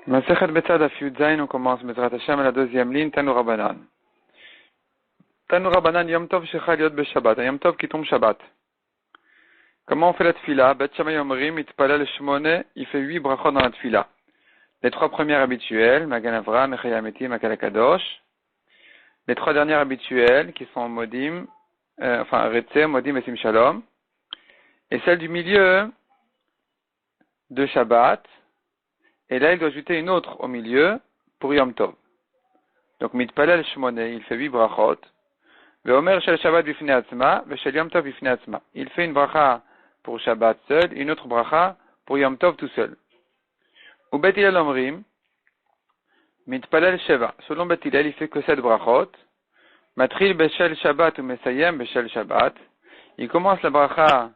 Masechet Betzad Daf Yud Zayin, on commence Bezrat Hashem à la deuxième ligne, Tanu Rabbanan. Tanu Rabbanan Yom Tov Shechal Yod Beshabbat, un Yom Tov qui tombe Shabbat. Comment on fait la tfila? Bet Shammai Omrim, Itpalel Shmone, il fait 8 brachot dans la tfila. Les 3 premières habituelles, Magan Avram, Mechayameti, Makal Kadosh. Les 3 dernières habituelles, qui sont Modim, Retse, Modim et Sim Shalom. Et celle du milieu de Shabbat. Et là, il doit ajouter une autre au milieu pour Yom Tov. Donc, Mitpalel Shmone, il fait 8 brachot. Ve'omer shel Shabbat bifnei atzma, ve'shel Yom Tov bifnei atzma. Il fait une bracha pour Shabbat seul, une autre bracha pour Yom Tov tout seul. Ou Bet Hillel omrim, Mitpalel Sheva. Selon Bet Hillel, il fait que 7 brachot. Matril beshel Shabbat ou Mesayem beshel Shabbat. Il commence la bracha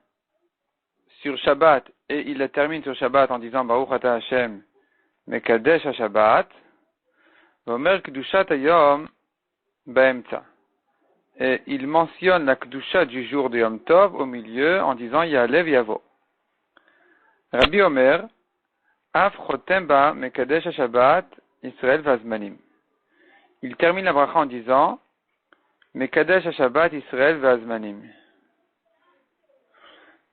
sur Shabbat et il la termine sur Shabbat en disant Baruch Ata Hashem Mekadesh HaShabbat, Vomer Kedushat Hayom Ba'emtza. Et il mentionne la Kedusha du jour de Yom Tov au milieu en disant Ya'alev Yavo. Rabbi Omer, Af Chotem Ba Mekadesh HaShabbat Israël Vazmanim. Il termine la bracha en disant Mekadesh HaShabbat Israël Vazmanim.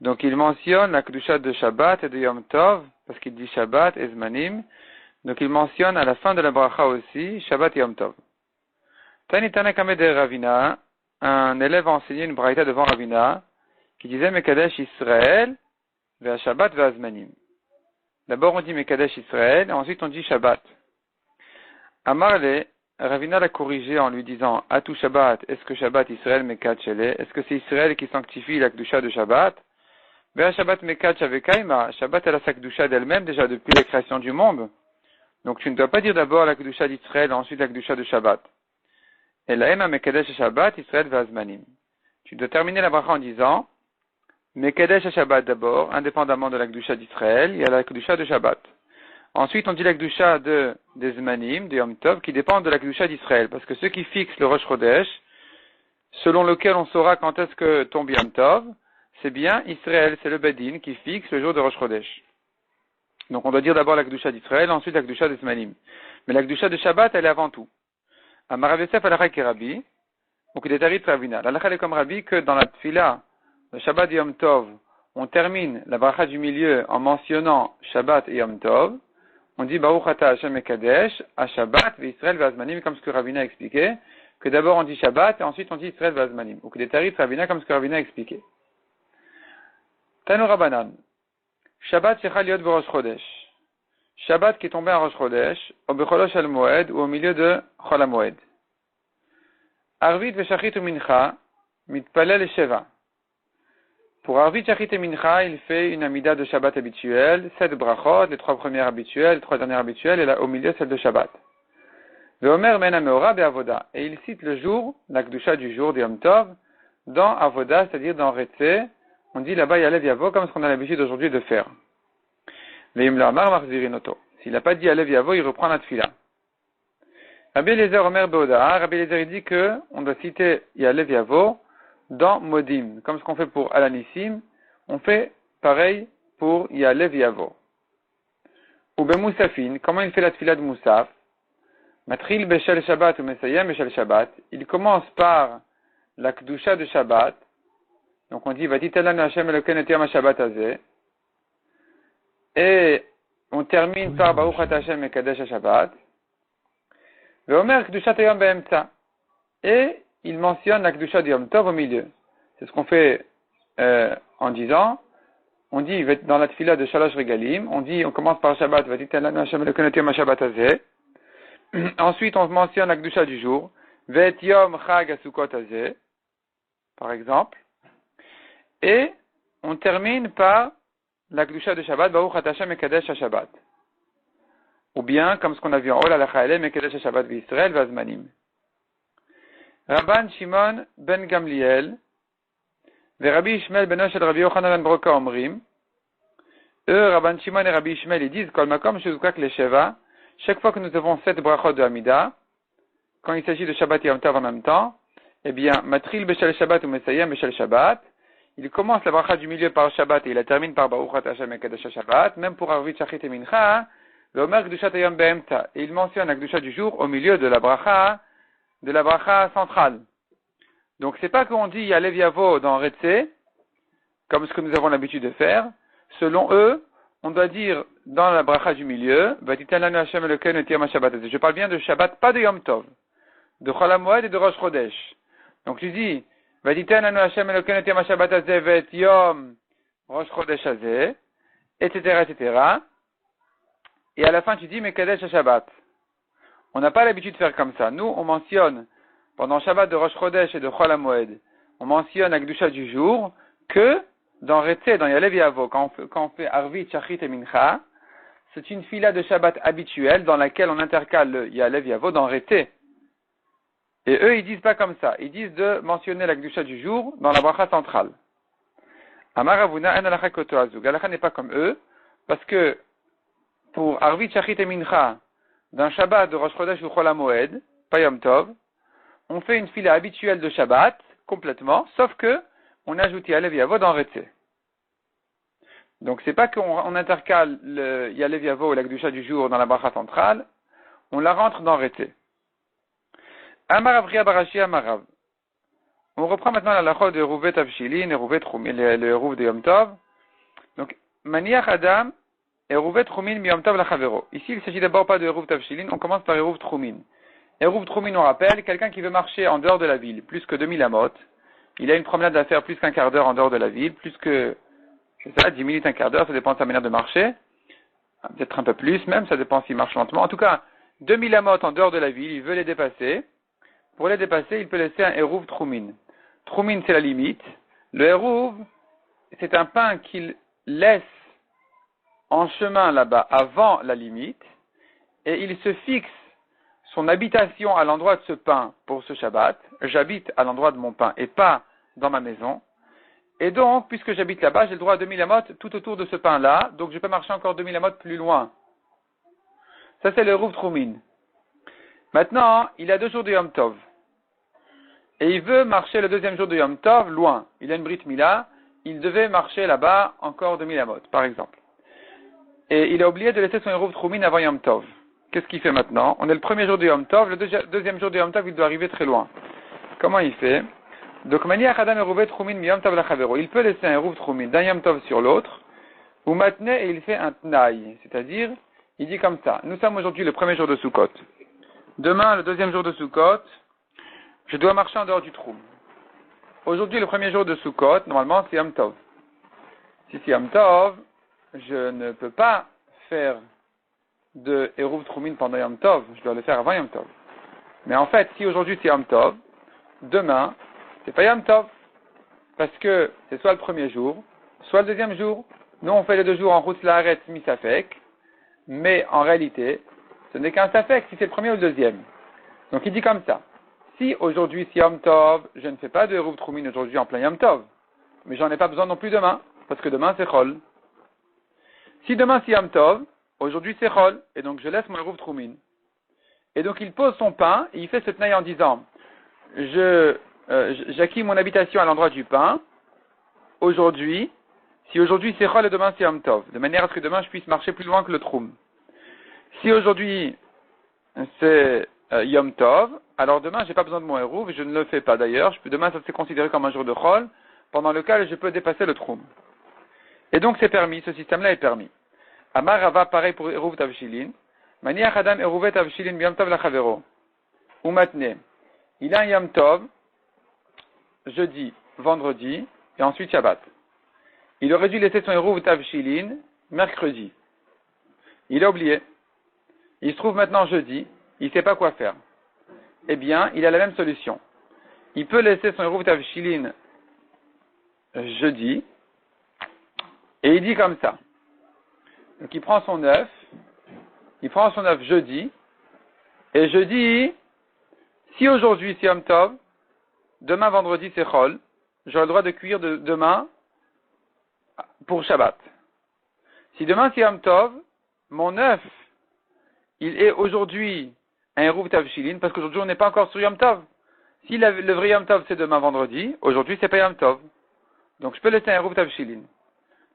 Donc il mentionne la Kedusha de Shabbat et de Yom Tov, parce qu'il dit Shabbat et Zmanim. Donc il mentionne à la fin de la bracha aussi Shabbat et Yom Tov. Tani Tanakame de Ravina, un élève a enseigné une braïta devant Ravina, qui disait Mekadesh Israël, vers Shabbat vers Zmanim. D'abord on dit Mekadesh Israël, et ensuite on dit Shabbat. Amarle, Ravina l'a corrigé en lui disant Atu Shabbat, est-ce que Shabbat Israël Mekad Shele? Est-ce que c'est Israël qui sanctifie la Kedusha de Shabbat? Vers Shabbat Mekad Shavekaima, Shabbat elle a sa Kedusha d'elle-même déjà depuis la création du monde. Donc tu ne dois pas dire d'abord la Kedusha d'Israël, ensuite la Kedusha de Shabbat. Et la Ema Mekadesh Shabbat, Israël Vazmanim. Tu dois terminer la bracha en disant Mekadesh Shabbat d'abord, indépendamment de la Kedusha d'Israël, il y a la Kedusha de Shabbat. Ensuite on dit la Kedusha des Zmanim, de Yom Tov, qui dépendent de la Kedusha d'Israël. Parce que ceux qui fixent le Rosh Chodesh, selon lequel on saura quand est-ce que tombe Yom Tov, c'est bien Israël, c'est le Bedin qui fixe le jour de Rosh Chodesh. Donc on doit dire d'abord la Kedusha d'Israël, ensuite la Kedusha des Zmanim. Mais la Kedusha de Shabbat, elle est avant tout. Amar Yosef Alachai Kerabi, ou Kedetarit Ravina. L'Alachai est comme Rabbi que dans la Tfila, le Shabbat et Yom Tov, on termine la bracha du milieu en mentionnant Shabbat et Yom Tov. On dit Baruch Ata Hashem Mekadesh, à Shabbat, Israël Vazmanim, comme ce que Ravina a expliqué, que d'abord on dit Shabbat et ensuite on dit Israël Vazmanim. Ou Kedetarit Ravina, comme ce que Ravina a expliqué. Tanu Rabbanan. Shabbat Shechal Yod Rosh Chodesh. Shabbat qui est tombé en Rosh Chodesh, au Becholosh al Moed ou au milieu de Chol HaMoed. Arvit Veshachit ou Mincha, Mitpalel et Sheva. Pour Arvit, Shachit et Mincha, il fait une amida de Shabbat habituelle, 7 brachot, les 3 premières habituelles, les 3 dernières habituelles, et là, au milieu celle de Shabbat. Veomer Mena Meora Be'avoda. Et il cite le jour, la Kedusha du jour de Yom Tov, dans Avoda, c'est-à-dire dans Retse. On dit là-bas, Yalev Yavo, comme ce qu'on a l'habitude aujourd'hui de faire. S'il n'a pas dit Yalev Yavo, il reprend la tfila. Rabbi Eliezer Omer Beoda, Rabbi Eliezer dit que on doit citer Yalev Yavo dans Modim. Comme ce qu'on fait pour Alanissim, on fait pareil pour Yalev Yavo. Ou Bemoussafin, comment il fait la tfila de Moussaf? Matril Beshel Shabbat ou Mesayem Beshel Shabbat. Il commence par la Kedusha de Shabbat. Donc on dit Vatitelanu Hashem Elokeinu et Yom HaShabbat Hazeh. Et on termine par Baruch Ata Hashem Mekadesh HaShabbat. Ve'omer Kedushat Hayom Ba'emtza. Et il mentionne la Kedusha de Yom Tov au milieu. C'est ce qu'on fait en disant, on dit dans la tfila de Shalosh Regalim, on commence par Shabbat Vatitelanu Hashem Elokeinu et Yom HaShabbat Hazeh. Ensuite on mentionne la Kedusha du jour, Ve'et Yom Chag HaSukkot Hazeh, par exemple. Et on termine par la Kedusha de Shabbat, Baruch Ata Hashem Mekadesh HaShabbat. Ou bien, comme ce qu'on a vu en haut, la Lachaele Mekadesh HaShabbat V'Yisraël V'Azmanim. Rabban Shimon ben Gamliel, Rabbi Ishmael ben Oshel Rabbi Yochanan ben Broka Omrim. Eux, Rabban Shimon et Rabbi Ishmael, ils disent, Kol Makom Shezukak le Sheva, chaque fois que nous avons 7 brachot de Hamida, quand il s'agit de Shabbat et Yom Tov en même temps, eh bien, Matril Beshel Shabbat ou Mesayem Beshel Shabbat, il commence la bracha du milieu par Shabbat et il la termine par Baruch Ata Hashem Mekadesh HaShabbat. Même pour Arvit Shachit et Mincha, L'Omer Gdushat Hayom Be'emta. Et il mentionne la Gdusha du jour au milieu de la bracha centrale. Donc c'est pas qu'on dit Yalev Yavo dans Retse, comme ce que nous avons l'habitude de faire. Selon eux, on doit dire dans la bracha du milieu, je parle bien de Shabbat, pas de Yom Tov, de Chol HaMoed et de Rosh Chodesh. Donc tu dis, Yom Rosh Chodesh Hazeh, etc., etc. Et à la fin tu dis Mekadesh Shabbat. On n'a pas l'habitude de faire comme ça. Nous, on mentionne, pendant Shabbat de Rosh Chodesh et de Chol HaMoed, on mentionne la Kedusha du jour, que dans Retse, dans Yalev Yavo, quand on fait Arvit, Shachrit et Mincha, c'est une fila de Shabbat habituelle dans laquelle on intercale le Yalev Yavo dans Retse. Et eux, ils disent pas comme ça. Ils disent de mentionner la Kedusha du jour dans la bracha centrale. Amar Ravuna en alacha koto azug. Alacha n'est pas comme eux, parce que pour Arvit, Shachrit et Mincha, d'un Shabbat de Rosh Chodesh ou Chol HaMoed, pas Yom Tov, on fait une fila habituelle de Shabbat, complètement, sauf que on ajoute Yalev Yavo dans Retse. Donc c'est pas qu'on intercale le Yalev Yavo ou la Kedusha du jour dans la bracha centrale, on la rentre dans Retse. Amarav Ria Barashi Amarav. On reprend maintenant la lacha de Rouvet Tavshilin et Rouvet Trumin, le Rouv de Yom Tov. Donc, Maniach Adam et Rouvet Trumin mi Yom Tov lachavero. Ici, il s'agit d'abord pas de Rouv Tavshilin, on commence par Rouv Trumin. Et Rouv Trumin, on rappelle, quelqu'un qui veut marcher en dehors de la ville, plus que 2000 amot, il a une promenade à faire plus qu'un quart d'heure en dehors de la ville, plus que, je sais pas, 10 minutes, un quart d'heure, ça dépend de sa manière de marcher. Peut-être un peu plus même, ça dépend s'il marche lentement. En tout cas, 2000 amot en dehors de la ville, il veut les dépasser. Pour les dépasser, il peut laisser un Eruv Trumin. Trumin, c'est la limite. Le Eruv, c'est un pain qu'il laisse en chemin là-bas avant la limite, et il se fixe son habitation à l'endroit de ce pain pour ce Shabbat. J'habite à l'endroit de mon pain et pas dans ma maison. Et donc, puisque j'habite là-bas, j'ai le droit à 2000 amot tout autour de ce pain-là, donc je peux marcher encore 2000 amot plus loin. Ça, c'est le Eruv Trumin. Maintenant, il a 2 jours de Yom Tov. Et il veut marcher le deuxième jour de Yom Tov loin. Il a une Brit Mila, il devait marcher là-bas encore 2000 amot, par exemple. Et il a oublié de laisser son Eruv Trumin avant Yom Tov. Qu'est-ce qu'il fait maintenant? On est le premier jour de Yom Tov, le deuxième jour de Yom Tov, il doit arriver très loin. Comment il fait? Donc, Maniach Adam Eruvet Trumin mi Yom Tov lachavero. Il peut laisser un Eruv Trumin d'un Yom Tov sur l'autre, ou maintenant, et il fait un Tnaï. C'est-à-dire, il dit comme ça. Nous sommes aujourd'hui le premier jour de Sukkot. Demain, le deuxième jour de Sukkot, je dois marcher en dehors du Troum. Aujourd'hui, le premier jour de Sukkot, normalement, c'est Yom Tov. Si c'est Yom Tov, je ne peux pas faire de Eruv Trumin pendant Yom Tov. Je dois le faire avant Yom Tov. Mais en fait, si aujourd'hui c'est Yom Tov, demain, c'est pas Yom Tov. Parce que c'est soit le premier jour, soit le deuxième jour. Nous, on fait les 2 jours en route Laaretz mi-safek. Mais en réalité, ce n'est qu'un safek si c'est le premier ou le deuxième. Donc il dit comme ça. Si aujourd'hui c'est Yom Tov, je ne fais pas de Eruv Trumin aujourd'hui en plein Yom Tov. Mais j'en ai pas besoin non plus demain, parce que demain c'est Chol. Si demain c'est Yom Tov, aujourd'hui c'est Chol, et donc je laisse mon Eruv Trumin. Et donc il pose son pain, et il fait ce tnaï en disant, j'acquis mon habitation à l'endroit du pain, aujourd'hui, si aujourd'hui c'est Chol et demain c'est Yom Tov, de manière à ce que demain je puisse marcher plus loin que le Troum. Si aujourd'hui c'est Yom Tov, alors demain j'ai pas besoin de mon Eruv, je ne le fais pas d'ailleurs, demain ça c'est considéré comme un jour de Chol, pendant lequel je peux dépasser le Troum. Et donc c'est permis, ce système-là est permis. Amar Rava, pareil pour Eruv Tavshilin, Maniach Adam Eruvet Tavshilin Yom Tov lachavero. Ou matne, il a un Yom Tov, jeudi, vendredi, et ensuite Shabbat. Il aurait dû laisser son Eruv Tavshilin mercredi. Il a oublié. Il se trouve maintenant jeudi, il ne sait pas quoi faire. Eh bien, il a la même solution. Il peut laisser son Eruv Tavshilin jeudi, et il dit comme ça. Donc il prend son œuf jeudi, et jeudi, si aujourd'hui c'est Yom Tov, demain vendredi c'est Chol, j'aurai le droit de cuire demain pour Shabbat. Si demain c'est Yom Tov, mon œuf, il est aujourd'hui un Eruv Tavshilin, parce qu'aujourd'hui on n'est pas encore sur Yom Tov. Si le vrai Yom Tov c'est demain vendredi, aujourd'hui c'est pas Yom Tov. Donc je peux laisser un Eruv Tavshilin.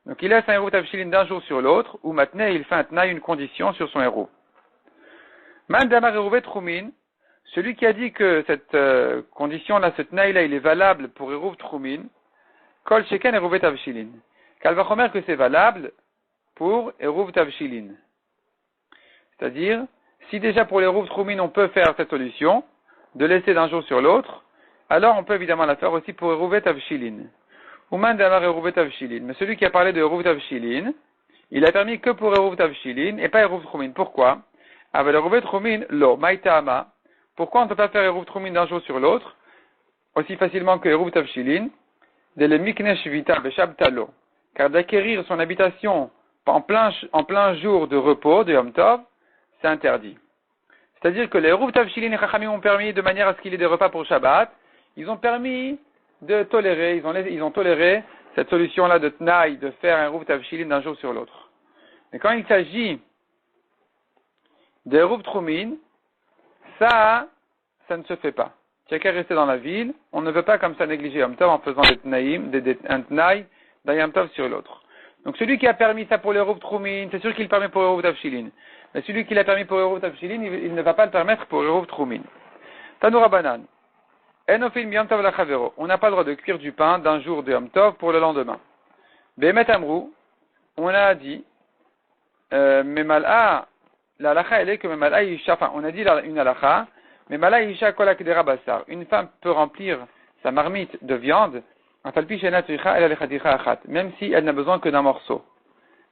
Donc il laisse un héros tavshilin d'un jour sur l'autre, ou maintenant il fait un tnaï, une condition sur son héros. Man damar hérouvet troumin, celui qui a dit que cette condition-là, ce tnaï-là, il est valable pour hérouv troumin, kol sheken hérouvet tavshilin. Qu'elle va remettre que c'est valable pour hérouv tavshilin. C'est-à-dire, si déjà pour les hérouv troumin on peut faire cette solution, de laisser d'un jour sur l'autre, alors on peut évidemment la faire aussi pour hérouvet tavshilin. Ouman damar hérouvet tavshilin. Mais celui qui a parlé de hérouv tavshilin, il a permis que pour hérouv tavshilin et pas hérouv troumin. Pourquoi? Avec hérouvet troumin, lo, maïtama. Pourquoi on ne peut pas faire hérouv troumin d'un jour sur l'autre, aussi facilement que hérouv tavshilin? De le mikne shvita beshab talo. Car d'acquérir son habitation en plein jour de repos, de Yom Tov, c'est interdit. C'est-à-dire que les hérouv tavshilin et chachamim ont permis de manière à ce qu'il y ait des repas pour Shabbat, ils ont permis de tolérer, ils ont toléré cette solution-là de tnaï, de faire un hérouv tavshilin d'un jour sur l'autre. Mais quand il s'agit de hérouv troumin, ça ne se fait pas. Tu as qu'à rester dans la ville, on ne veut pas comme ça négliger Yom Tov en faisant des tnaïm, un tnaï d'un Yom Tov sur l'autre. Donc celui qui a permis ça pour l'hérouv troumin, c'est sûr qu'il permet pour hérouv tavshilin. Mais celui qui l'a permis pour hérouv tavshilin, il ne va pas le permettre pour hérouv troumin. Tanoura banan. Enofim Yom Tov lachavero. On n'a pas le droit de cuire du pain d'un jour de Yom Tov pour le lendemain. Behemet amrou. On a dit, Memal'a, la halacha elle est que Memal'a isha, enfin on a dit une halacha, Memal'a isha kol hakdera basar. Une femme peut remplir sa marmite de viande, même si elle n'a besoin que d'un morceau.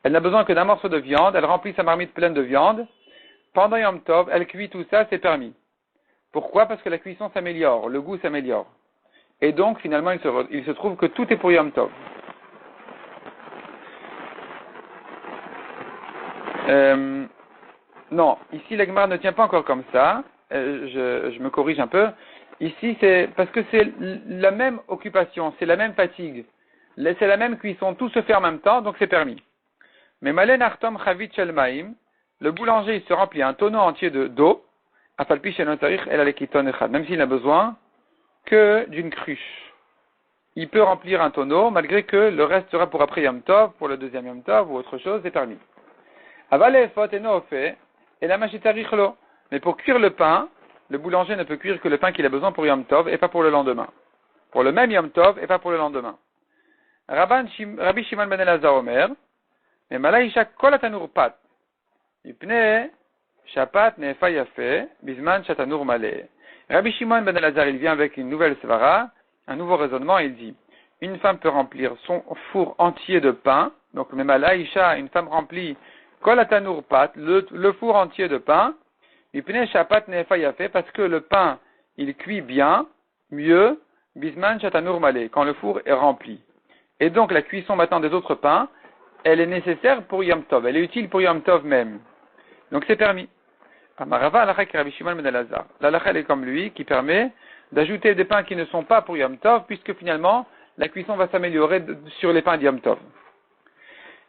Elle n'a besoin que d'un morceau de viande, elle remplit sa marmite pleine de viande. Pendant Yom Tov, elle cuit tout ça, c'est permis. Pourquoi? Parce que la cuisson s'améliore, le goût s'améliore. Et donc, finalement, il se trouve que tout est pour Yom Tov. Non, ici, la Gemara ne tient pas encore comme ça. Je me corrige un peu. Ici, c'est parce que c'est la même occupation, c'est la même fatigue, c'est la même cuisson, tout se fait en même temps, donc c'est permis. Mais Malen Artom Chavit Shel Maim, le boulanger, il se remplit un tonneau entier d'eau, même s'il n'a besoin que d'une cruche. Il peut remplir un tonneau, malgré que le reste sera pour après Yom Tov, pour le deuxième Yom Tov, ou autre chose, c'est permis. Avale Fot et Noofé, et la Machitarichlo. Mais pour cuire le pain, le boulanger ne peut cuire que le pain qu'il a besoin pour Yom Tov et pas pour le lendemain. Pour le même Yom Tov et pas pour le lendemain. Rabbi Shimon ben Elazar Omer, mais Malaïcha kol atanur pat, ipne shapat nefa yafe, bisman shatanur malé. Rabbi Shimon ben Elazar, il vient avec une nouvelle svara, un nouveau raisonnement, il dit, une femme peut remplir son four entier de pain, donc mais Malaïcha, une femme remplit kol atanur pat, le four entier de pain, parce que le pain, il cuit bien, mieux, bisman shatanur malé, quand le four est rempli. Et donc la cuisson maintenant des autres pains, elle est nécessaire pour Yom Tov, elle est utile pour Yom Tov même. Donc c'est permis. Amarava alakha ki Rabbi Shimon ben Elazar. L'alakha elle est comme lui, qui permet d'ajouter des pains qui ne sont pas pour Yom Tov, puisque finalement la cuisson va s'améliorer sur les pains de Yom Tov.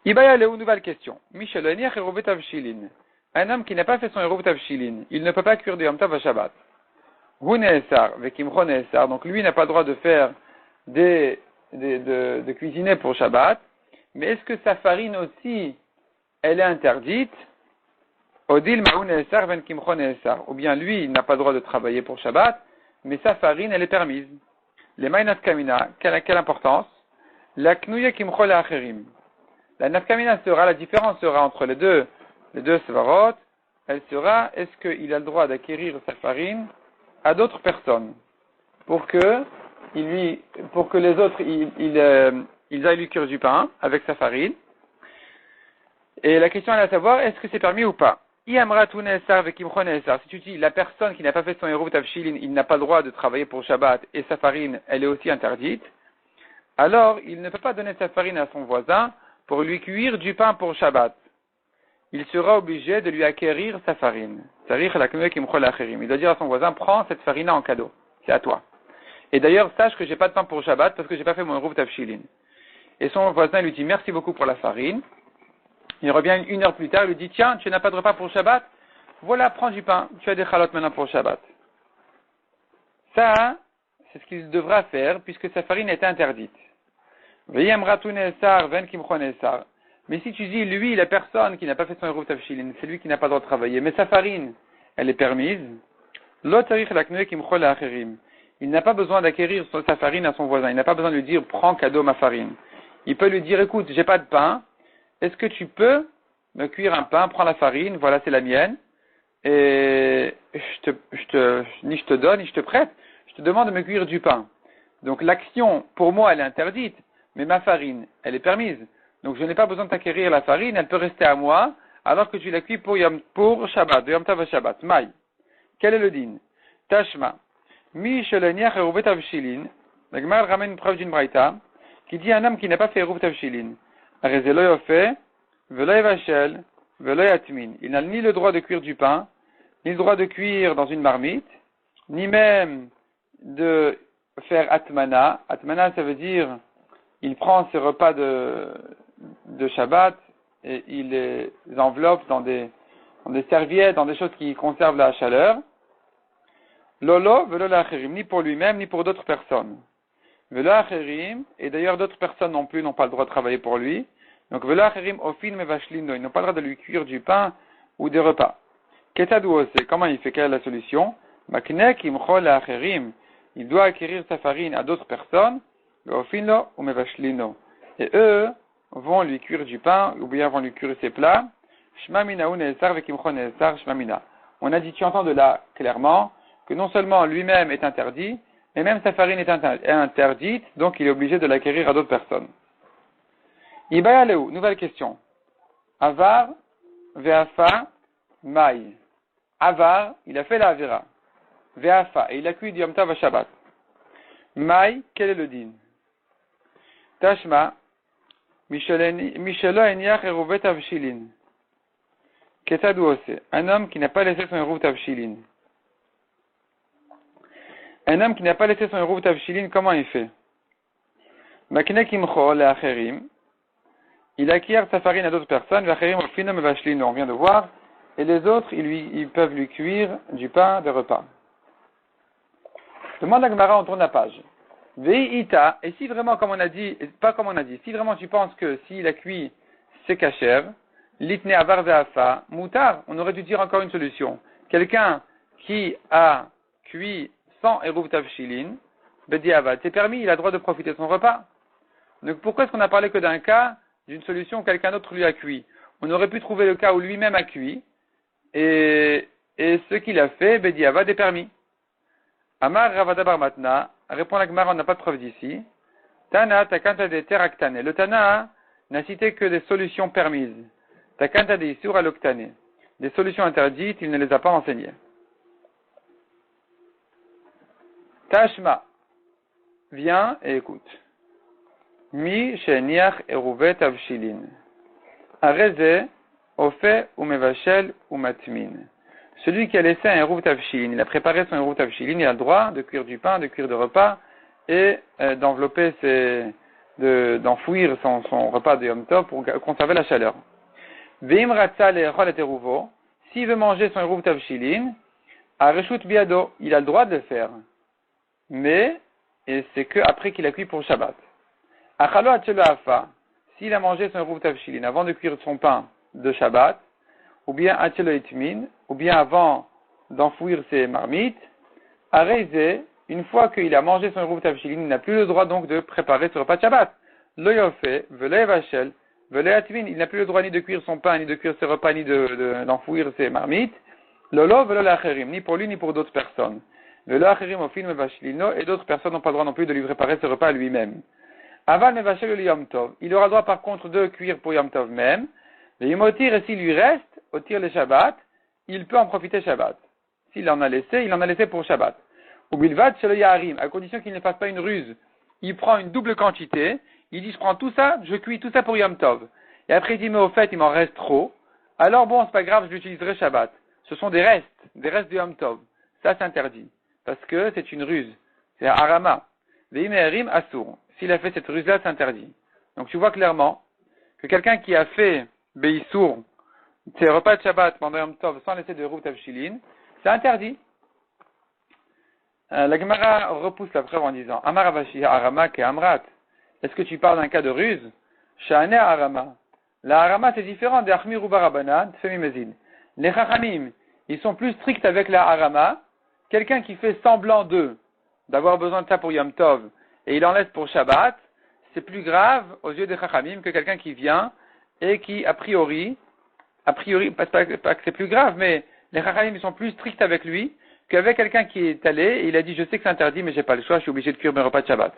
Ibaya une nouvelle question. Michel Eniach hérouvet tavshilin. Un homme qui n'a pas fait son hérouvet tavshilin, il ne peut pas cuire de Yom Tov à Shabbat. Hu ne'esar, vekimcho ne'esar. Donc lui n'a pas le droit de faire de cuisiner pour Shabbat. Mais est-ce que sa farine aussi, elle est interdite? Odil ma'u ne'esar ven kimcho ne'esar. Ou bien lui, il n'a pas le droit de travailler pour Shabbat, mais sa farine, elle est permise. Les ma'inat kamina, quelle importance? La knuya kimcho la'acherim. La nafkamina sera, la différence sera entre les deux svarot, elle sera, est-ce qu'il a le droit d'acquérir sa farine à d'autres personnes pour que les autres, ils aillent lui cuire du pain avec sa farine. Et la question est à savoir, est-ce que c'est permis ou pas? Si tu dis, la personne qui n'a pas fait son hérouv tavshilin, il n'a pas le droit de travailler pour Shabbat et sa farine, elle est aussi interdite, alors il ne peut pas donner sa farine à son voisin pour lui cuire du pain pour Shabbat. Il sera obligé de lui acquérir sa farine. Il doit dire à son voisin, prends cette farine en cadeau. C'est à toi. Et d'ailleurs, sache que j'ai pas de pain pour Shabbat parce que j'ai pas fait mon hérouv tavshilin. Et son voisin lui dit, merci beaucoup pour la farine. Il revient une heure plus tard, il lui dit, tiens, tu n'as pas de repas pour Shabbat? Voilà, prends du pain. Tu as des chalotes maintenant pour Shabbat. Ça, c'est ce qu'il devra faire puisque sa farine est interdite. Mais si tu dis, lui, la personne qui n'a pas fait son Eruv Tavshilin, c'est lui qui n'a pas le droit de travailler, mais sa farine, elle est permise, il n'a pas besoin d'acquérir sa farine à son voisin. Il n'a pas besoin de lui dire, prends cadeau ma farine. Il peut lui dire, écoute, j'ai pas de pain. Est-ce que tu peux me cuire un pain? Prends la farine. Voilà, c'est la mienne. Et ni je te donne, ni je te prête. Je te demande de me cuire du pain. Donc, l'action, pour moi, elle est interdite. Mais ma farine, elle est permise. Donc, je n'ai pas besoin de t'acquérir la farine. Elle peut rester à moi, alors que tu la cuis pour Shabbat, de Yom Tov Shabbat. Maï. Quel est le din? Tashma. Mi sheleniach eruvet avshilin. La Gemara ramène une preuve d'une braïta qui dit un homme qui n'a pas fait eruvet avshilin. Arezelo yofe, velo yevashel, velo yatmin. Il n'a ni le droit de cuire du pain, ni le droit de cuire dans une marmite, ni même de faire atmana. Atmana, ça veut dire, il prend ses repas de Shabbat et il les enveloppe dans des serviettes, dans des choses qui conservent la chaleur. Lolo, velo l'acherim, ni pour lui-même, ni pour d'autres personnes. Velo l'acherim, et d'ailleurs d'autres personnes non plus n'ont pas le droit de travailler pour lui. Donc velo l'acherim ofin mevashlindo, ils n'ont pas le droit de lui cuire du pain ou des repas. Ketadou c'est comment il fait? Quelle est la solution? Maknek imchol l'acherim, il doit acquérir sa farine à d'autres personnes, veofinlo ou mevashlindo. Et eux vont lui cuire du pain, ou bien vont lui cuire ses plats. Shmamina ou neesar vekimchon neesar shmamina. On a dit, tu entends de là clairement, que non seulement lui-même est interdit, mais même sa farine est interdite, donc il est obligé de l'acquérir à d'autres personnes. Ibaya Leu, nouvelle question. Avar, Veafa, Maï. Avar, il a fait la Avira. Veafa, et il a cuit Yom Tov Shabbat. Maï, quel est le din? Tashma, Mishelo Eniach Eruvet Avshilin. Ketadou un homme qui n'a pas laissé son Eruv Tavshilin. Un homme qui n'a pas laissé son Eruv Tavshilin, comment il fait? Maknek imcho le'acherim. Il acquiert sa farine à d'autres personnes, ve'acherim ofinom vashlinon, on vient de voir, et les autres, ils peuvent lui cuire du pain, des repas. Demande à Gemara, on tourne la page. Ve'ita, et si vraiment, comme on a dit, pas comme on a dit, si vraiment tu penses que s'il a cuit, c'est kasher, litne avar ve'afa, moutar, on aurait dû dire encore une solution. Quelqu'un qui a cuit sans Eruv Tavshilin, Bediavad, c'est permis, il a le droit de profiter de son repas. Donc pourquoi est-ce qu'on a parlé que d'un cas, d'une solution où quelqu'un d'autre lui a cuit? On aurait pu trouver le cas où lui-même a cuit, et ce qu'il a fait, Bediavad, est permis. Amar Ravadabar Matna, répond la Gemara, on n'a pas de preuve d'ici. Tana, takanta de teraktane. Le Tana n'a cité que des solutions permises. Takanta de isur aloktane. Des solutions interdites, il ne les a pas enseignées. Tashma, viens et écoute. Mi sheniach eruvet avshilin. Areze, ofe ou mevashel ou matmin. Celui qui a laissé un eruv avshilin, il a préparé son eruv avshilin, il a le droit de cuire du pain, de cuire des repas et d'envelopper d'enfouir son repas de Yom Tov pour conserver la chaleur. Veim ratza le'echol et eruvo. S'il veut manger son eruv avshilin, a reshut biado, il a le droit de le faire. Mais, et c'est que après qu'il a cuit pour Shabbat. Achalo achelo afa, s'il a mangé son eruv tavshilin avant de cuire son pain de Shabbat, ou bien achelo itmin, ou bien avant d'enfouir ses marmites, areize, une fois qu'il a mangé son eruv tavshilin, il n'a plus le droit donc de préparer ce repas de Shabbat. Lo yofe, velo yevashel, velo yatmin, il n'a plus le droit ni de cuire son pain, ni de cuire ses repas, ni d'enfouir ses marmites. Lolo velo l'acherim, ni pour lui, ni pour d'autres personnes. Et d'autres personnes n'ont pas le droit non plus de lui préparer ce repas à lui-même. Aval mevashel le Yom Tov. Il aura le droit par contre de cuire pour Yom Tov même. Le Yimotir, et s'il lui reste, au tir le Shabbat, il peut en profiter Shabbat. S'il en a laissé pour Shabbat. Ou bilvad shel yarim, à condition qu'il ne fasse pas une ruse. Il prend une double quantité, il dit je prends tout ça, je cuis tout ça pour Yom Tov. Et après il dit mais au fait il m'en reste trop. Alors bon c'est pas grave, je l'utiliserai Shabbat. Ce sont des restes de Yom Tov. Ça c'est interdit. Parce que c'est une ruse. C'est un harama. Veimerim assour. S'il a fait cette ruse-là, c'est interdit. Donc tu vois clairement que quelqu'un qui a fait Beissour, ses repas de Shabbat pendant Yom Tov sans laisser de route avshilin, c'est interdit. La Gemara repousse la preuve en disant Amar Avashi Harama ke Amrat. est-ce que tu parles d'un cas de ruse? Sha'ane harama. La harama, c'est différent des achmir ou barabanan, femi mezid. Les chachamim, ils sont plus stricts avec la harama. Quelqu'un qui fait semblant d'avoir besoin de ça pour Yom Tov, et il en laisse pour Shabbat, c'est plus grave aux yeux des chachamim que quelqu'un qui vient et qui, a priori, pas que c'est plus grave, mais les chachamim, ils sont plus stricts avec lui qu'avec quelqu'un qui est allé, et il a dit, je sais que c'est interdit, mais j'ai pas le choix, je suis obligé de cuire mes repas de Shabbat.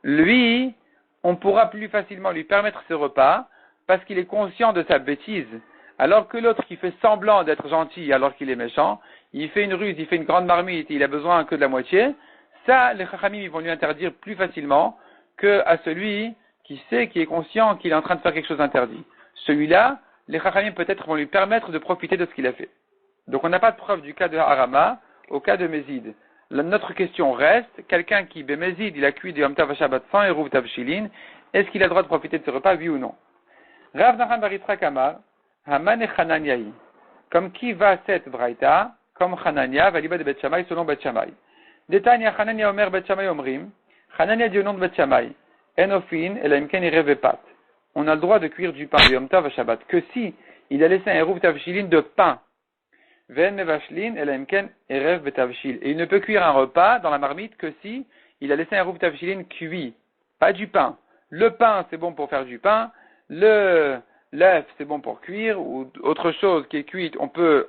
Lui, on pourra plus facilement lui permettre ce repas, parce qu'il est conscient de sa bêtise, alors que l'autre qui fait semblant d'être gentil alors qu'il est méchant, il fait une ruse, il fait une grande marmite, il a besoin que de la moitié, ça, les chachamim, ils vont lui interdire plus facilement que à celui qui sait, qui est conscient qu'il est en train de faire quelque chose d'interdit. Celui-là, les chachamim peut-être vont lui permettre de profiter de ce qu'il a fait. Donc on n'a pas de preuve du cas de harama au cas de Mézid. Notre question reste, quelqu'un qui, Mézid, il a cuit du Yom Tov Shabbat sans Eruv Tavshilin, est-ce qu'il a le droit de profiter de ce repas, oui ou non? Rav Nachman bar Yitzchak Amar, Haman et Hananiaï. Comme qui va cette braïta? Comme Hanania, Valiba de Bet Shammai, selon Bet Shammai. Détail, Hanania Omer Bet Shammai Omrim. Hanania dit au nom de Bet Shammai. Enofin, Elaimken et Pat. On a le droit de cuire du pain du Yom Tov Shabbat que si il a laissé un Eruv Tavshilin de pain. Ven Mevashlin, Elaimken et Betavshil. Et il ne peut cuire un repas dans la marmite que si il a laissé un Eruv Tavshilin cuit. Pas du pain. Le pain, c'est bon pour faire du pain. L'œuf, c'est bon pour cuire, ou autre chose qui est cuite, on peut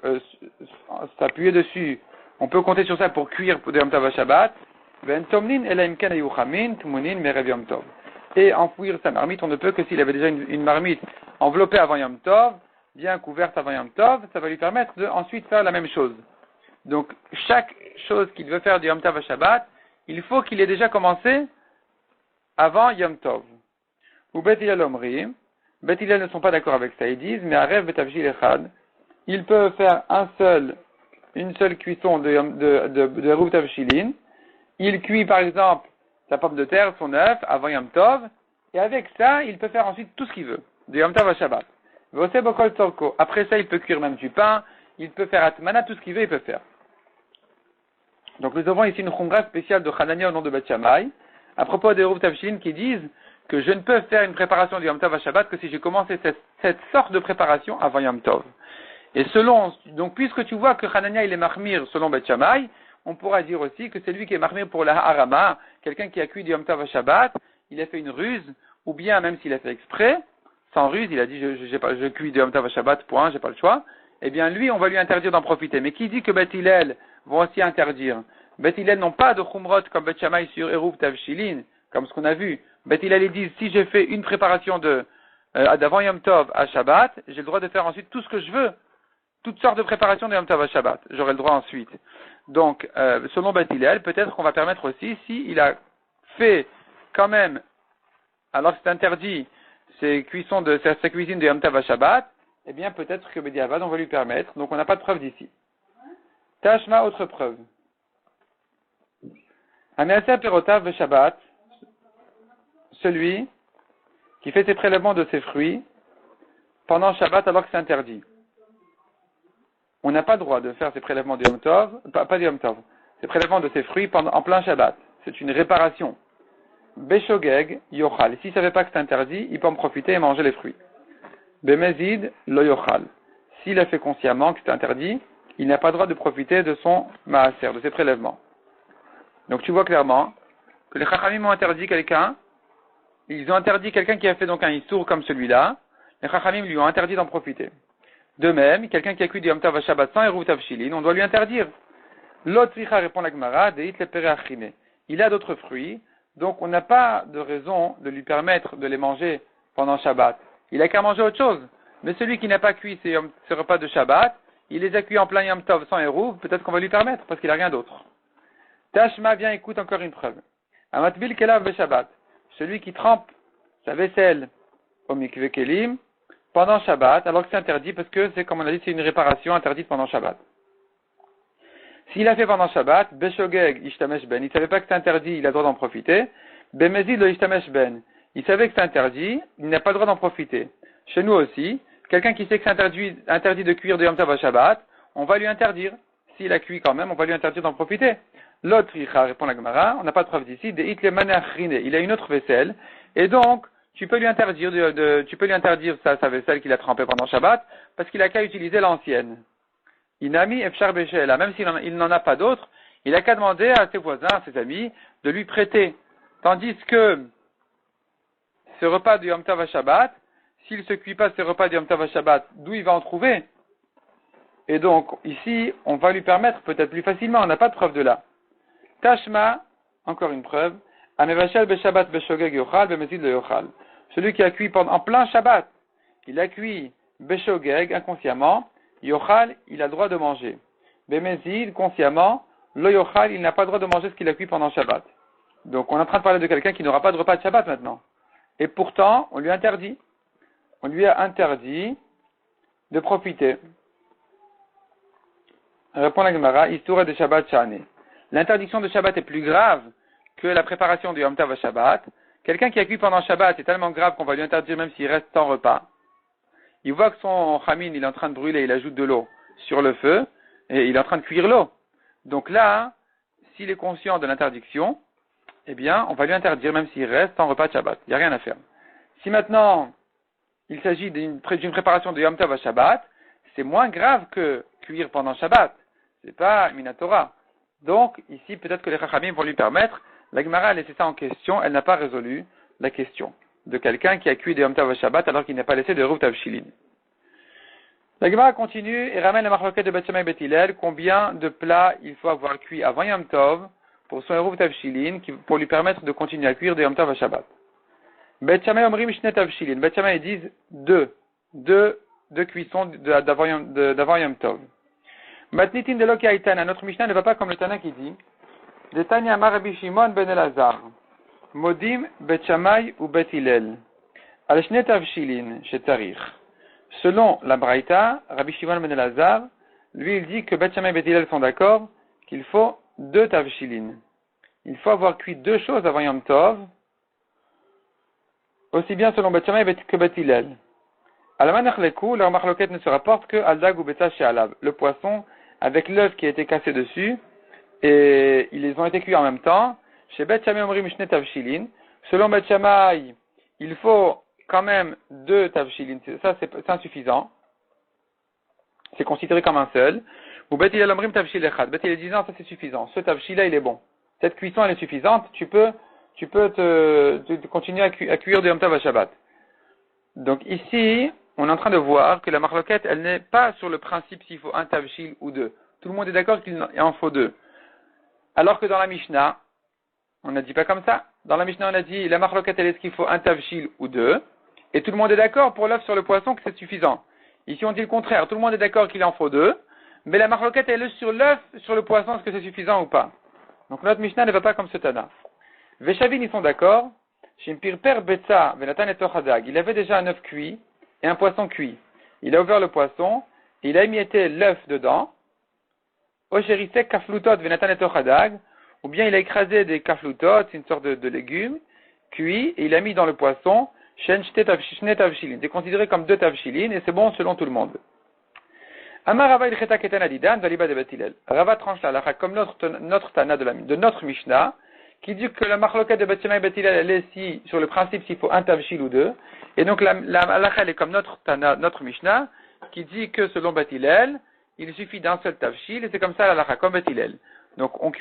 s'appuyer dessus, on peut compter sur ça pour cuire pour Yom Tov Shabbat. Et enfouir sa marmite, on ne peut que s'il avait déjà une marmite enveloppée avant Yom Tov, bien couverte avant Yom Tov, ça va lui permettre de ensuite faire la même chose. Donc, chaque chose qu'il veut faire du Yom Tov Shabbat, il faut qu'il ait déjà commencé avant Yom Tov. Ou Bet Hillel Omri, Bet Hillel ne sont pas d'accord avec ça, ils disent, mais Arev Betavshil Echad, il peut faire une seule cuisson de Eruv Tavshilin, il cuit par exemple sa pomme de terre, son œuf, avant Yom Tov, et avec ça, il peut faire ensuite tout ce qu'il veut, de Yom Tov à Shabbat. Après ça, il peut cuire même du pain, il peut faire atmana, tout ce qu'il veut, il peut faire. Donc nous avons ici une khumra spéciale de Hanania au nom de Bet Shammai, à propos des Eruv Tavshilin qui disent que je ne peux faire une préparation du Yom Tov à Shabbat que si j'ai commencé cette sorte de préparation avant Yom Tov. Et donc puisque tu vois que Hanania il est mahmir selon Bet Shammai, on pourra dire aussi que c'est lui qui est mahmir pour la harama, quelqu'un qui a cuit du Yom Tov à Shabbat, il a fait une ruse, ou bien même s'il a fait exprès, sans ruse, il a dit je cuis du Yom Tov à Shabbat, point, j'ai pas le choix, eh bien lui on va lui interdire d'en profiter. Mais qui dit que Bet Hillel vont aussi interdire? Bet Hillel n'ont pas de khumrot comme Bet Shammai sur Eruv Tavshilin, comme ce qu'on a vu. Bet Hillel ils disent, si j'ai fait une préparation d'avant Yom Tov à Shabbat, j'ai le droit de faire ensuite tout ce que je veux. Toutes sortes de préparations de Yom Tov à Shabbat. J'aurai le droit ensuite. Donc, selon Bet Hillel, peut-être qu'on va permettre aussi, si il a fait quand même, alors que c'est interdit, ses cuisines de Yom Tov à Shabbat, eh bien peut-être que Bediavad, on va lui permettre. Donc on n'a pas de preuve d'ici. Tashma, autre preuve. Ameaseh Perotav ve Shabbat, celui qui fait ses prélèvements de ses fruits pendant Shabbat alors que c'est interdit. On n'a pas le droit de faire ses prélèvements de Yom Tov, pas de Yom Tov, ses prélèvements de ses fruits en plein Shabbat. C'est une réparation. Beshogeg yochal. S'il ne savait pas que c'est interdit, il peut en profiter et manger les fruits. Bemezid lo yochal. S'il a fait consciemment que c'est interdit, il n'a pas le droit de profiter de son maaser, de ses prélèvements. Donc tu vois clairement que les chachamim ont interdit quelqu'un. Ils ont interdit quelqu'un qui a fait donc un issour comme celui-là. Les chachamim lui ont interdit d'en profiter. De même, quelqu'un qui a cuit du Yom Tov à Shabbat sans Eruv Tavshilin, on doit lui interdire. L'autre tzricha, répond la Gemara, deit le pere achine. Il a d'autres fruits, donc on n'a pas de raison de lui permettre de les manger pendant Shabbat. Il a qu'à manger autre chose. Mais celui qui n'a pas cuit ses repas de Shabbat, il les a cuits en plein Yom Tov sans Eruv, peut-être qu'on va lui permettre, parce qu'il n'a rien d'autre. Tashma, viens, écoute encore une preuve. Amatbil kelav be Shabbat. Celui qui trempe sa vaisselle au mikveh kelim pendant Shabbat, alors que c'est interdit parce que c'est, comme on a dit, c'est une réparation interdite pendant Shabbat. S'il a fait pendant Shabbat, Beshogeg ishtamesh ben, il savait pas que c'est interdit, il a le droit d'en profiter. Bemezid lo ishtamesh ben, il savait que c'est interdit, il n'a pas le droit d'en profiter. Chez nous aussi, quelqu'un qui sait que c'est interdit de cuire de Yom Tov à Shabbat, on va lui interdire. S'il a cuit quand même, on va lui interdire d'en profiter. L'autre, répond la Gemara, on n'a pas de preuve d'ici, de Hitler Manachrine, il a une autre vaisselle, et donc, tu peux lui interdire sa vaisselle qu'il a trempée pendant Shabbat, parce qu'il a qu'à utiliser l'ancienne. Inami Efshar Beshela, même s'il n'en a pas d'autre, il a qu'à demander à ses voisins, à ses amis, de lui prêter. Tandis que ce repas du Yom Tov à Shabbat, s'il ne se cuit pas ce repas du Yom Tov à Shabbat, d'où il va en trouver? Et donc, ici, on va lui permettre peut-être plus facilement, on n'a pas de preuve de là. Tashma, encore une preuve, Amevashel Beshabbat Beshogeg Yochal Bemezid le Yochal. Celui qui a cuit en plein Shabbat, il a cuit Beshogeg inconsciemment, Yochal, il a le droit de manger. Bemezid, consciemment, le Yochal, il n'a pas le droit de manger ce qu'il a cuit pendant Shabbat. Donc, on est en train de parler de quelqu'un qui n'aura pas de repas de Shabbat maintenant. Et pourtant, on lui a interdit. On lui a interdit de profiter. Répond la Gemara, Istoura de Shabbat Shane. L'interdiction de Shabbat est plus grave que la préparation du Yom Tov à Shabbat. Quelqu'un qui a cuit pendant Shabbat est tellement grave qu'on va lui interdire même s'il reste sans repas. Il voit que son chamin, il est en train de brûler, il ajoute de l'eau sur le feu, et il est en train de cuire l'eau. Donc là, s'il est conscient de l'interdiction, eh bien, on va lui interdire même s'il reste sans repas de Shabbat. Il n'y a rien à faire. Si maintenant, il s'agit d'une préparation de Yom Tov à Shabbat, c'est moins grave que cuire pendant Shabbat. C'est pas Minatora. Donc, ici, peut-être que les Chachamim vont lui permettre. La Gemara a laissé ça en question, elle n'a pas résolu la question de quelqu'un qui a cuit des Yom Tov à Shabbat alors qu'il n'a pas laissé de Eruv Tavshilin. La Gemara continue et ramène la marloquette de Bet Shammai et Bet Hillel, combien de plats il faut avoir cuit avant Yom Tov pour son Eruv Tavshilin, pour lui permettre de continuer à cuire des Yom Tov à Shabbat. Bet Shammai Omrim Shne Tavshilin. Bet Shammai disent deux cuissons d'avant Yom Tov. Matnitin de Loki Aitana, notre Mishnah ne va pas comme le Tana qui dit de Tanya Amar Rabbi Shimon ben Elazar, Modim Bet Shammai ou Bet Hillel, Al Shne Tavshilin Shetarich. Selon la Braïta, Rabbi Shimon ben Elazar, lui il dit que Bet Shammai et Bet Hillel sont d'accord qu'il faut 2 Tavshilin. Il faut avoir cuit 2 choses avant Yom Tov, aussi bien selon Bet Shammai que Bet Hillel. À la Manachleku, leur marloquette ne se rapporte que Aldag ou Betza chez Alav, le poisson avec l'œuf qui a été cassé dessus, et ils ont été cuits en même temps. Chez Bet Shammai Omrim Shne Tavshilin, selon Bet Shammai, il faut quand même 2 Tavshilin, ça c'est insuffisant, c'est considéré comme un seul. Ou Bet Hillel Omrim Tavshil Echad, Bet Hillel dit non, ça c'est suffisant, ce Tavshila il est bon. Cette cuisson elle est suffisante, tu peux continuer à cuire de Yom Tov à Shabbat. Donc ici, on est en train de voir que la marloquette, elle n'est pas sur le principe s'il faut un tavshil ou 2. Tout le monde est d'accord qu'il en faut 2. Alors que dans la Mishnah, on n'a dit pas comme ça. Dans la Mishnah, on a dit la marloquette, elle est ce qu'il faut un tavshil ou 2. Et tout le monde est d'accord pour l'œuf sur le poisson que c'est suffisant. Ici, on dit le contraire. Tout le monde est d'accord qu'il en faut 2. Mais la marloquette, elle est sur l'œuf sur le poisson, est-ce que c'est suffisant ou pas. Donc notre Mishnah ne va pas comme ce Tana. Veshavin, ils sont d'accord. Shimpirper Betza Venatan et Tochadag. Il avait déjà un œuf cuit et un poisson cuit. Il a ouvert le poisson, et il a émietté l'œuf dedans. Osherisek kaflutot Venatan et Tochadag. Ou bien il a écrasé des kaflutot, c'est une sorte de légumes, cuits, et il a mis dans le poisson. Shen Shne Tavshilin. C'est considéré comme 2 Tavshilin, et c'est bon selon tout le monde. Amar Rava ilcheta ketan adidan valiba de Bet Hillel. Rava tranche la halakha comme notre Tana de notre Mishnah, qui dit que la marloquette de Bet Shammai et Bet Hillel, elle est ici sur le principe s'il faut un tavshil ou 2. Et donc la halakha, elle est comme notre Tana, notre Mishnah, qui dit que selon Bet Hillel, il suffit d'un seul tavshil, et c'est comme ça la halakha, comme Bet Hillel. Donc on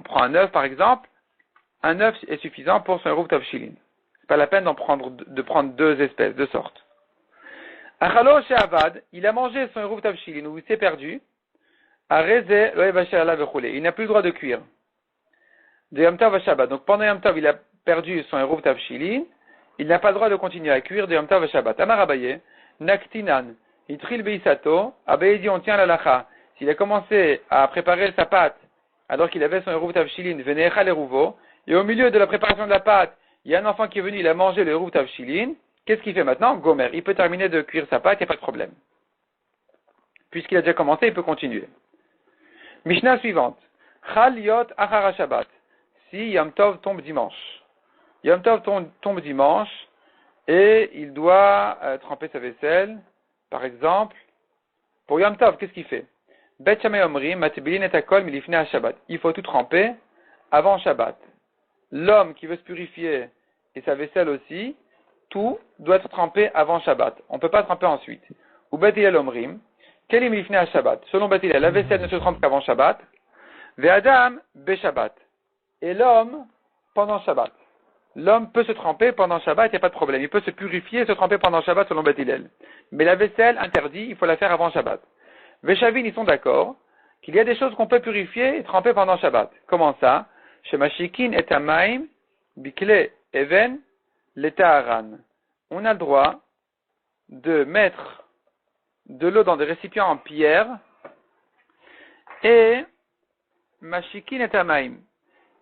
prend un œuf par exemple, un œuf est suffisant pour son eruv tavshilin. C'est pas la peine de prendre 2 espèces, 2 sortes. Achalo chez Avad, il a mangé son eruv tavshilin, ou il s'est perdu, il n'a plus le droit de cuire. De Yom Tov à Shabbat. Donc pendant Yom Tov, il a perdu son eruv tavshilin, il n'a pas le droit de continuer à cuire de Yom Tov à Shabbat. Amar Abaye, Naktinan, Itril Beisato, Abaye dit on tient la lacha. S'il a commencé à préparer sa pâte, alors qu'il avait son eruv tavshilin, Venecha l'eruvo, et au milieu de la préparation de la pâte, il y a un enfant qui est venu, il a mangé le eruv tavshilin, qu'est-ce qu'il fait maintenant? Gomer, il peut terminer de cuire sa pâte, il n'y a pas de problème. Puisqu'il a déjà commencé, il peut continuer. Mishnah suivante. Chal yot achara Shabbat. Si Yom Tov tombe dimanche. Yom Tov tombe dimanche et il doit tremper sa vaisselle, par exemple. Pour Yom Tov, qu'est-ce qu'il fait? Bet Shammai Omrim, matbilin et akol milifnei Shabbat. Il faut tout tremper avant Shabbat. L'homme qui veut se purifier et sa vaisselle aussi, tout doit être trempé avant Shabbat. On ne peut pas tremper ensuite. Ou Bet Hillel Omrim, quel est milifnei Shabbat? Selon Bet Hillel, la vaisselle ne se trempe qu'avant Shabbat. Ve'adam be Shabbat. Et l'homme pendant Shabbat. L'homme peut se tremper pendant Shabbat, il n'y a pas de problème. Il peut se purifier et se tremper pendant Shabbat selon Bet Hillel. Mais la vaisselle, interdit, il faut la faire avant Shabbat. Veshavin, ils sont d'accord qu'il y a des choses qu'on peut purifier et tremper pendant Shabbat. Comment ça? Shemashikin et Amaim, Bikle Even, Letaharan. On a le droit de mettre de l'eau dans des récipients en pierre et Mashikin et Amaim.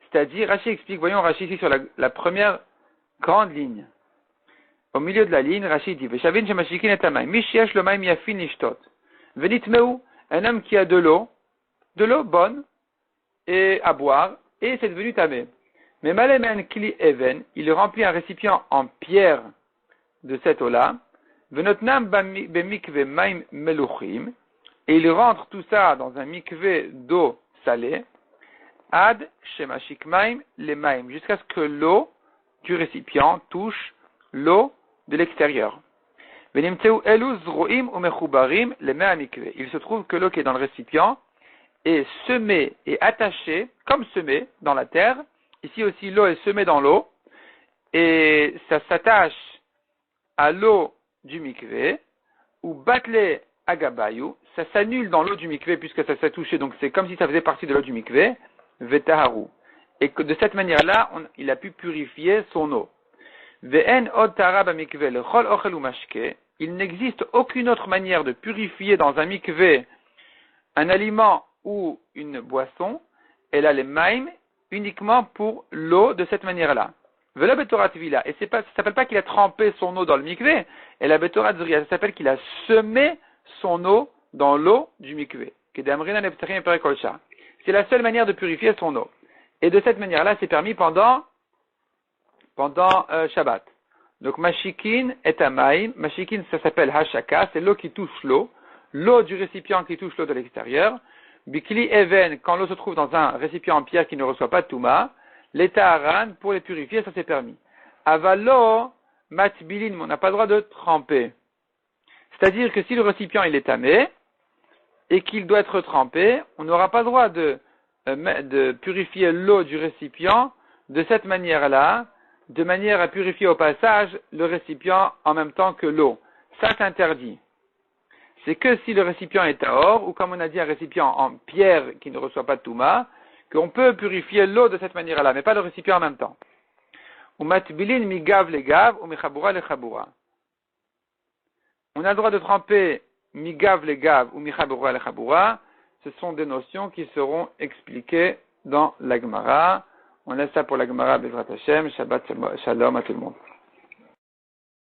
C'est-à-dire, Rashi explique, voyons Rashi ici sur la première grande ligne. Au milieu de la ligne, Rashi dit, Veshavin shemashikin et Amaim, Mishiash lo maim yafin nishtot. Venitmeu, un homme qui a de l'eau bonne, et à boire, et c'est devenu tamé. Mais malemen kli even, il remplit un récipient en pierre de cette eau-là, venotnam bemikve maim meluchim, et il rentre tout ça dans un mikve d'eau salée, ad shemashik maim le maim, jusqu'à ce que l'eau du récipient touche l'eau de l'extérieur. Il se trouve que l'eau qui est dans le récipient est semée et attachée, comme semée dans la terre. Ici aussi, l'eau est semée dans l'eau, et ça s'attache à l'eau du mikvé, ou batle agabayou, ça s'annule dans l'eau du mikvé puisque ça s'est touché, donc c'est comme si ça faisait partie de l'eau du mikvé, vetaharu. Et que de cette manière-là, il a pu purifier son eau. Il n'existe aucune autre manière de purifier dans un mikvé un aliment ou une boisson, et là les maim, uniquement pour l'eau de cette manière-là. Vela betorat vila, et ça s'appelle pas qu'il a trempé son eau dans le mikvé, et la betorat zria, ça s'appelle qu'il a semé son eau dans l'eau du mikvé. C'est la seule manière de purifier son eau. Et de cette manière-là, c'est permis pendant Shabbat. Donc, mashikin et amaim. Mashikin, ça s'appelle hashaka, c'est l'eau qui touche l'eau du récipient qui touche l'eau de l'extérieur. Bikli even, quand l'eau se trouve dans un récipient en pierre qui ne reçoit pas de touma. Letaharan, pour les purifier, ça c'est permis. Avalo, matbilin, on n'a pas le droit de tremper. C'est-à-dire que si le récipient il est tamé, et qu'il doit être trempé, on n'aura pas le droit de purifier l'eau du récipient de cette manière-là, de manière à purifier au passage le récipient en même temps que l'eau. Ça, c'est interdit. C'est que si le récipient est tahor, ou comme on a dit, un récipient en pierre qui ne reçoit pas de touma, qu'on peut purifier l'eau de cette manière-là, mais pas le récipient en même temps. Ou matbilin migav legav, ou michabura lechabura. On a le droit de tremper migav legav ou michabura lechabura. Ce sont des notions qui seront expliquées dans la Gemara. On laisse ça pour la Gemara, Bezrat Hashem. Shabbat Shalom à tout le monde.